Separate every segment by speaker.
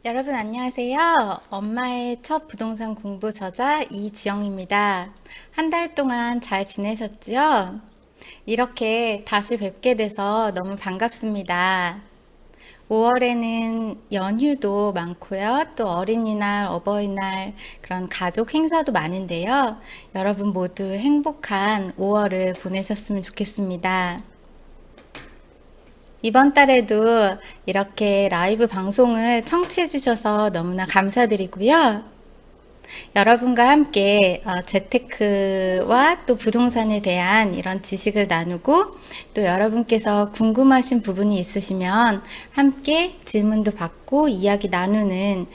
Speaker 1: 여러분 안녕하세요. 엄마의 첫 부동산 공부 저자 이지영입니다. 한 달 동안 잘 지내셨지요? 이렇게 다시 뵙게 돼서 너무 반갑습니다. 5월에는 연휴도 많고요. 또 어린이날, 어버이날 그런 가족 행사도 많은데요. 여러분 모두 행복한 5월을 보내셨으면 좋겠습니다. 이번 달에도 이렇게 라이브 방송을 청취해 주셔서 너무나 감사드리고요. 여러분과 함께 재테크와 또 부동산에 대한 이런 지식을 나누고 또 여러분께서 궁금하신 부분이 있으시면 함께 질문도 받고 이야기 나누는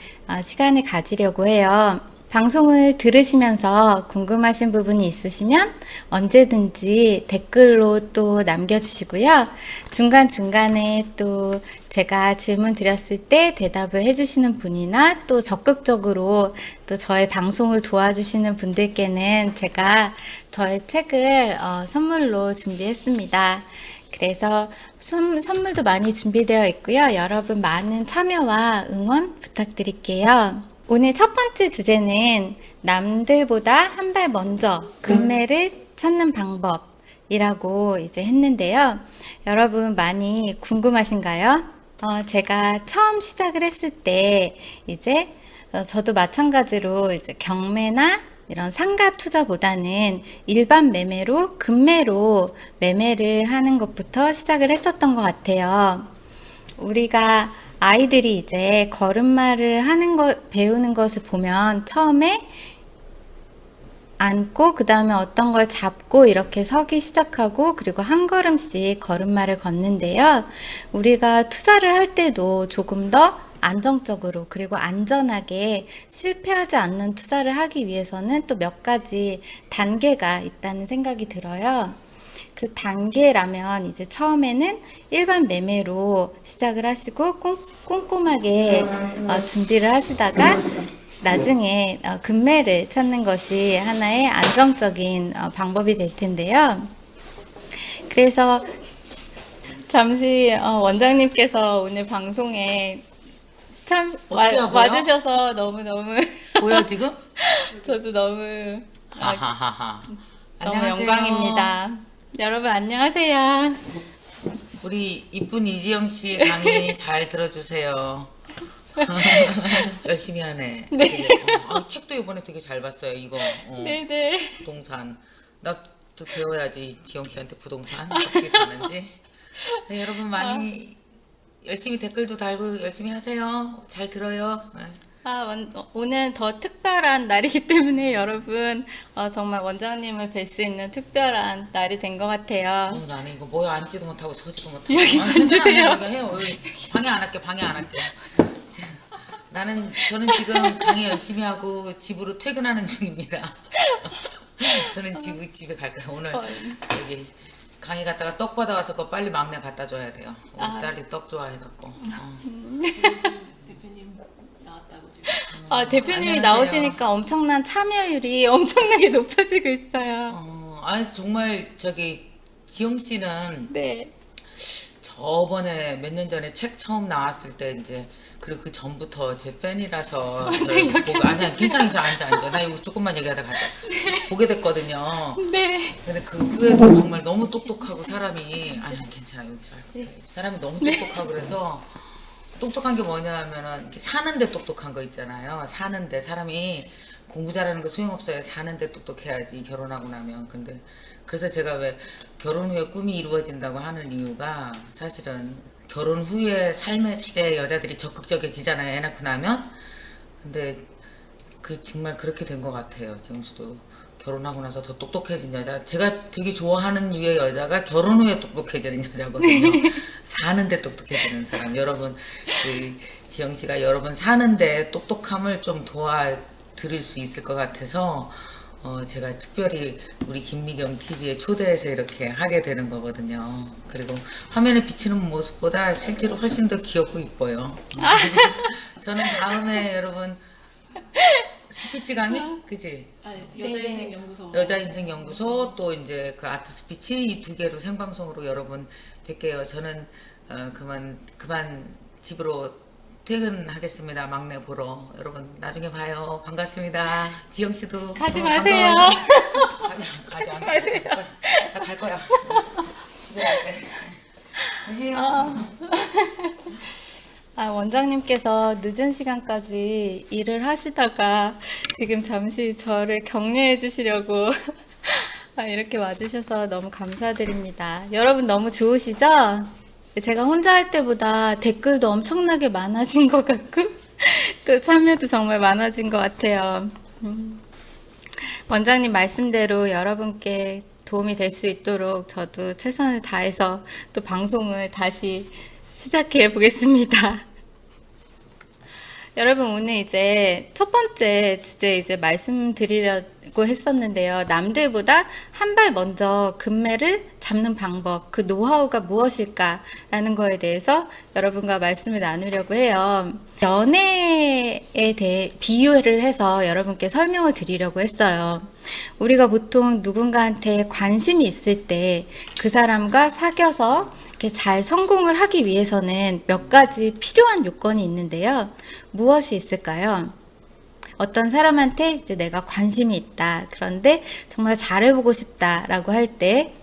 Speaker 1: 시간을 가지려고 해요. 방송을 들으시면서 궁금하신 부분이 있으시면 언제든지 댓글로 또 남겨주시고요. 중간중간에 또 제가 질문 드렸을 때 대답을 해주시는 분이나 또 적극적으로 또 저의 방송을 도와주시는 분들께는 제가 저의 책을 선물로 준비했습니다. 그래서 선물도 많이 준비되어 있고요. 여러분 많은 참여와 응원 부탁드릴게요. 오늘 첫 번째 주제는 남들보다 한 발 먼저 금매를 찾는 방법이라고 이제 했는데요. 여러분 많이 궁금하신가요? 제가 처음 시작을 했을 때 이제 저도 마찬가지로 이제 경매나 이런 상가 투자보다는 일반 매매로 금매로 매매를 하는 것부터 시작을 했었던 것 같아요. 우리가 아이들이 이제 걸음마를 하는 것, 배우는 것을 보면 처음에 앉고 그 다음에 어떤 걸 잡고 이렇게 서기 시작하고 그리고 한 걸음씩 걸음마를 걷는데요. 우리가 투자를 할 때도 조금 더 안정적으로 그리고 안전하게 실패하지 않는 투자를 하기 위해서는 또 몇 가지 단계가 있다는 생각이 들어요. 그 단계라면 이제 처음에는 일반 매매로 시작을 하시고 꼼꼼하게 준비를 하시다가 나중에 금매를 찾는 것이 하나의 안정적인 방법이 될 텐데요. 그래서 잠시 원장님께서 오늘 방송에 참
Speaker 2: 어때요, 보여?
Speaker 1: 와주셔서 너무너무
Speaker 2: 보여 지금?
Speaker 1: 저도 너무
Speaker 2: 하하하하.
Speaker 1: 너무
Speaker 2: 안녕하세요.
Speaker 1: 영광입니다. 여러분 안녕하세요.
Speaker 2: 우리 이쁜 이지영 씨 강의 잘 들어주세요. 열심히 하네.
Speaker 1: 네.
Speaker 2: 되게, 책도 이번에 되게 잘 봤어요. 이거
Speaker 1: 네네.
Speaker 2: 부동산. 나도 배워야지 지영 씨한테 부동산 어떻게 사는지. 자, 여러분 많이 열심히 댓글도 달고 열심히 하세요. 잘 들어요. 네.
Speaker 1: 오늘 더 특별한 날이기 때문에 여러분 정말 원장님을 뵐 수 있는 특별한 날이 된 것 같아요.
Speaker 2: 나는 이거 뭐야 앉지도 못하고 서지도 못하고.
Speaker 1: 여기 앉으세요.
Speaker 2: 여기 해요. 여기 방해 안 할게. 방해 안 할게. 저는 지금 강의 열심히 하고 집으로 퇴근하는 중입니다. 저는 집에 갈 거예요. 오늘 여기 강의 갔다가 떡 받아와서 그거 빨리 막내 갖다 줘야 돼요. 우리 딸이 떡 좋아해갖고.
Speaker 3: 대표님 나왔다고 지금.
Speaker 1: 대표님이
Speaker 2: 안녕하세요.
Speaker 1: 나오시니까 엄청난 참여율이 엄청나게 높아지고 있어요.
Speaker 2: 아니 정말 지영 씨는
Speaker 1: 네.
Speaker 2: 저번에 몇 년 전에 책 처음 나왔을 때 이제 그리고 그 전부터 제 팬이라서 아니야 괜찮아 앉아 나 이거 조금만 얘기하다 가자 보게 됐거든요.
Speaker 1: 네.
Speaker 2: 근데 그 후에도 정말 너무 똑똑하고 사람이 아니 괜찮아 여기서 할 거야. 사람이 너무 똑똑하고 그래서 똑똑한 게 뭐냐면은 이렇게 사는데 똑똑한 거 있잖아요. 사는데 사람이 공부 잘하는 거 소용없어요. 사는데 똑똑해야지 결혼하고 나면. 근데 그래서 제가 왜 결혼 후에 꿈이 이루어진다고 하는 이유가 사실은 결혼 후에 삶에 되게 여자들이 적극적이지잖아요. 애 낳고 나면. 근데 그 정말 그렇게 된 것 같아요. 정수도 결혼하고 나서 더 똑똑해진 여자. 제가 되게 좋아하는 유의 여자가 결혼 후에 똑똑해지는 여자거든요. 사는데 똑똑해지는 사람. 여러분, 지영 씨가 여러분 사는데 똑똑함을 좀 도와드릴 수 있을 것 같아서 제가 특별히 우리 김미경 TV에 초대해서 이렇게 하게 되는 거거든요. 그리고 화면에 비치는 모습보다 실제로 훨씬 더 귀엽고 이뻐요. 저는 다음에 여러분 스피치 강의? 그지?
Speaker 3: 여자인생연구소.
Speaker 2: 여자인생연구소 또 이제 그 아트 스피치 이 두 개로 생방송으로 여러분 뵐게요. 저는 그만 집으로 퇴근하겠습니다. 막내 보러. 여러분 나중에 봐요. 반갑습니다. 지영 씨도
Speaker 1: 가지
Speaker 2: 너무
Speaker 1: 마세요.
Speaker 2: 반가워요. 가지 마세요. 나 갈 거야. 집에 갈게. 해요.
Speaker 1: 원장님께서 늦은 시간까지 일을 하시다가 지금 잠시 저를 격려해 주시려고 이렇게 와주셔서 너무 감사드립니다. 여러분 너무 좋으시죠? 제가 혼자 할 때보다 댓글도 엄청나게 많아진 것 같고 또 참여도 정말 많아진 것 같아요. 원장님 말씀대로 여러분께 도움이 될 수 있도록 저도 최선을 다해서 또 방송을 다시 시작해 보겠습니다. 여러분 오늘 이제 첫 번째 주제 이제 말씀드리려고 했었는데요. 남들보다 한 발 먼저 금매를 잡는 방법, 그 노하우가 무엇일까라는 거에 대해서 여러분과 말씀을 나누려고 해요. 연애에 대해 비유를 해서 여러분께 설명을 드리려고 했어요. 우리가 보통 누군가한테 관심이 있을 때 그 사람과 사귀어서 이렇게 잘 성공을 하기 위해서는 몇 가지 필요한 요건이 있는데요. 무엇이 있을까요? 어떤 사람한테 이제 내가 관심이 있다. 그런데 정말 잘해보고 싶다라고 할 때,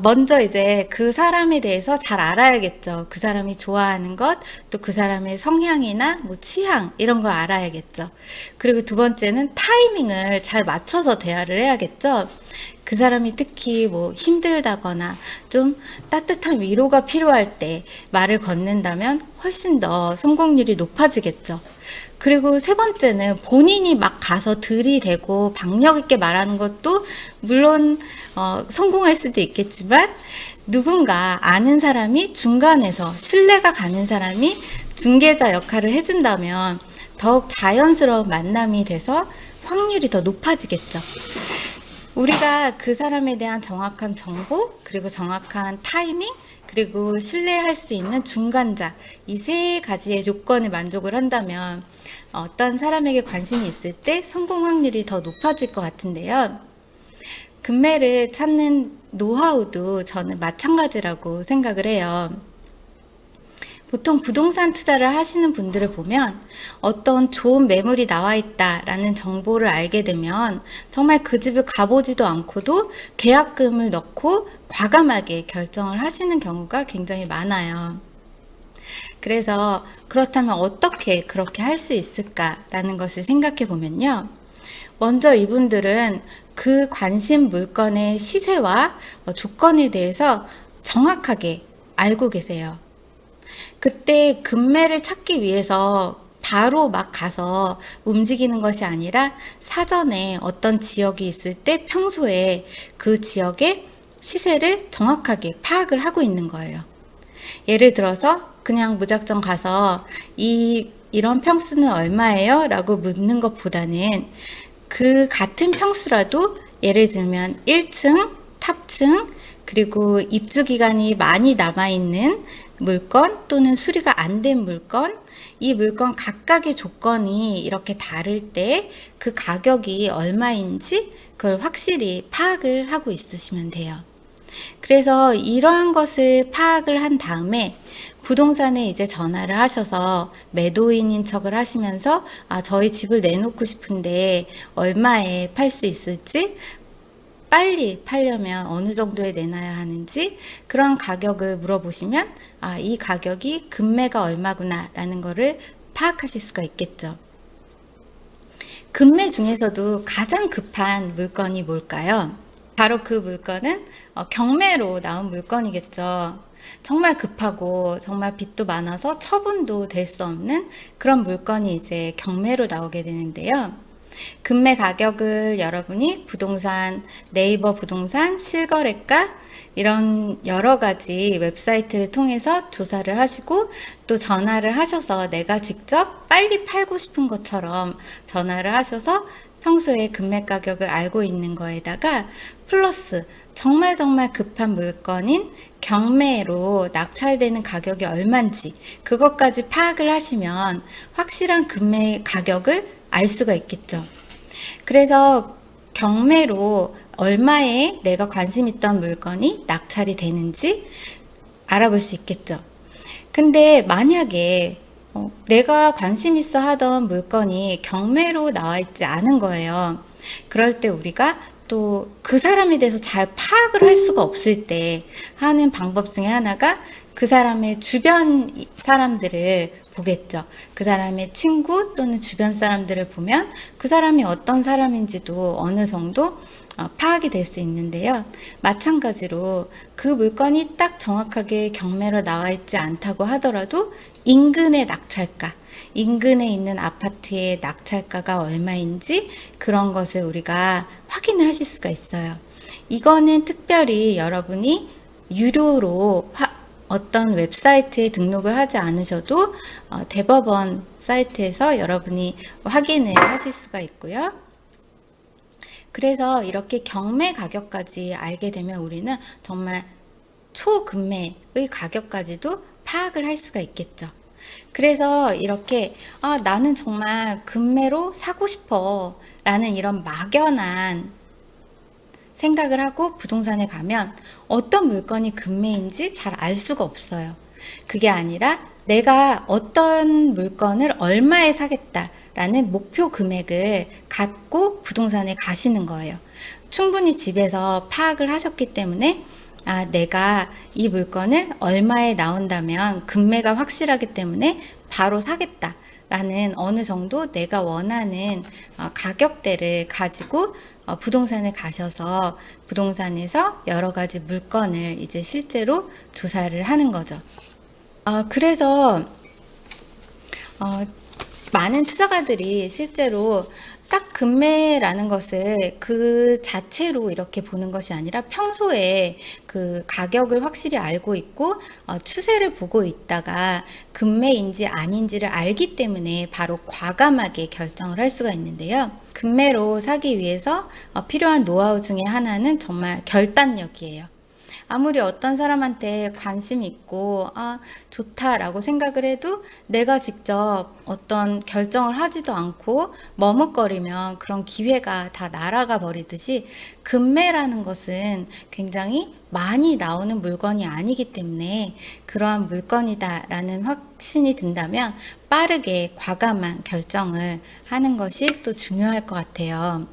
Speaker 1: 먼저 이제 그 사람에 대해서 잘 알아야겠죠. 그 사람이 좋아하는 것, 또 그 사람의 성향이나 뭐 취향, 이런 거 알아야겠죠. 그리고 두 번째는 타이밍을 잘 맞춰서 대화를 해야겠죠. 그 사람이 특히 뭐 힘들다거나 좀 따뜻한 위로가 필요할 때 말을 건넨다면 훨씬 더 성공률이 높아지겠죠. 그리고 세 번째는 본인이 막 가서 들이대고 박력 있게 말하는 것도 물론 성공할 수도 있겠지만 누군가 아는 사람이 중간에서 신뢰가 가는 사람이 중개자 역할을 해준다면 더욱 자연스러운 만남이 돼서 확률이 더 높아지겠죠. 우리가 그 사람에 대한 정확한 정보, 그리고 정확한 타이밍, 그리고 신뢰할 수 있는 중간자, 이 세 가지의 요건을 만족을 한다면 어떤 사람에게 관심이 있을 때 성공 확률이 더 높아질 것 같은데요. 금매를 찾는 노하우도 저는 마찬가지라고 생각을 해요. 보통 부동산 투자를 하시는 분들을 보면 어떤 좋은 매물이 나와 있다라는 정보를 알게 되면 정말 그 집을 가보지도 않고도 계약금을 넣고 과감하게 결정을 하시는 경우가 굉장히 많아요. 그래서 그렇다면 어떻게 그렇게 할 수 있을까라는 것을 생각해 보면요. 먼저 이분들은 그 관심 물건의 시세와 조건에 대해서 정확하게 알고 계세요. 그때 금매를 찾기 위해서 바로 막 가서 움직이는 것이 아니라 사전에 어떤 지역이 있을 때 평소에 그 지역의 시세를 정확하게 파악을 하고 있는 거예요. 예를 들어서 그냥 무작정 가서 이런 평수는 얼마예요? 라고 묻는 것보다는 그 같은 평수라도 예를 들면 1층, 탑층, 그리고 입주 기간이 많이 남아있는 물건 또는 수리가 안 된 물건, 이 물건 각각의 조건이 이렇게 다를 때 그 가격이 얼마인지 그걸 확실히 파악을 하고 있으시면 돼요. 그래서 이러한 것을 파악을 한 다음에 부동산에 이제 전화를 하셔서 매도인인 척을 하시면서 저희 집을 내놓고 싶은데 얼마에 팔 수 있을지, 빨리 팔려면 어느 정도에 내놔야 하는지 그런 가격을 물어보시면 이 가격이 금매가 얼마구나 라는 거를 파악하실 수가 있겠죠. 금매 중에서도 가장 급한 물건이 뭘까요? 바로 그 물건은 경매로 나온 물건이겠죠. 정말 급하고 정말 빚도 많아서 처분도 될 수 없는 그런 물건이 이제 경매로 나오게 되는데요. 금매 가격을 여러분이 부동산, 네이버 부동산, 실거래가 이런 여러 가지 웹사이트를 통해서 조사를 하시고 또 전화를 하셔서 내가 직접 빨리 팔고 싶은 것처럼 전화를 하셔서 평소에 금매 가격을 알고 있는 거에다가 플러스 정말 급한 물건인 경매로 낙찰되는 가격이 얼마인지 그것까지 파악을 하시면 확실한 금매 가격을 알 수가 있겠죠. 그래서 경매로 얼마에 내가 관심 있던 물건이 낙찰이 되는지 알아볼 수 있겠죠. 근데 만약에 내가 관심 있어 하던 물건이 경매로 나와 있지 않은 거예요. 그럴 때 우리가 또 그 사람에 대해서 잘 파악을 할 수가 없을 때 하는 방법 중에 하나가 그 사람의 주변 사람들을 보겠죠. 그 사람의 친구 또는 주변 사람들을 보면 그 사람이 어떤 사람인지도 어느 정도 파악이 될 수 있는데요. 마찬가지로 그 물건이 딱 정확하게 경매로 나와 있지 않다고 하더라도 인근의 낙찰가, 인근에 있는 아파트의 낙찰가가 얼마인지 그런 것을 우리가 확인을 하실 수가 있어요. 이거는 특별히 여러분이 유료로 어떤 웹사이트에 등록을 하지 않으셔도 대법원 사이트에서 여러분이 확인을 하실 수가 있고요. 그래서 이렇게 경매 가격까지 알게 되면 우리는 정말 초금매의 가격까지도 파악을 할 수가 있겠죠. 그래서 이렇게 나는 정말 금매로 사고 싶어 라는 이런 막연한 생각을 하고 부동산에 가면 어떤 물건이 금매인지 잘 알 수가 없어요. 그게 아니라 내가 어떤 물건을 얼마에 사겠다라는 목표 금액을 갖고 부동산에 가시는 거예요. 충분히 집에서 파악을 하셨기 때문에 내가 이 물건을 얼마에 나온다면 금매가 확실하기 때문에 바로 사겠다. 라는 어느 정도 내가 원하는 가격대를 가지고 부동산에 가셔서 부동산에서 여러 가지 물건을 이제 실제로 조사를 하는 거죠. 그래서 많은 투자가들이 실제로 딱 금매라는 것을 그 자체로 이렇게 보는 것이 아니라 평소에 그 가격을 확실히 알고 있고 추세를 보고 있다가 금매인지 아닌지를 알기 때문에 바로 과감하게 결정을 할 수가 있는데요. 금매로 사기 위해서 필요한 노하우 중에 하나는 정말 결단력이에요. 아무리 어떤 사람한테 관심이 있고 좋다라고 생각을 해도 내가 직접 어떤 결정을 하지도 않고 머뭇거리면 그런 기회가 다 날아가 버리듯이 금매라는 것은 굉장히 많이 나오는 물건이 아니기 때문에 그러한 물건이다라는 확신이 든다면 빠르게 과감한 결정을 하는 것이 또 중요할 것 같아요.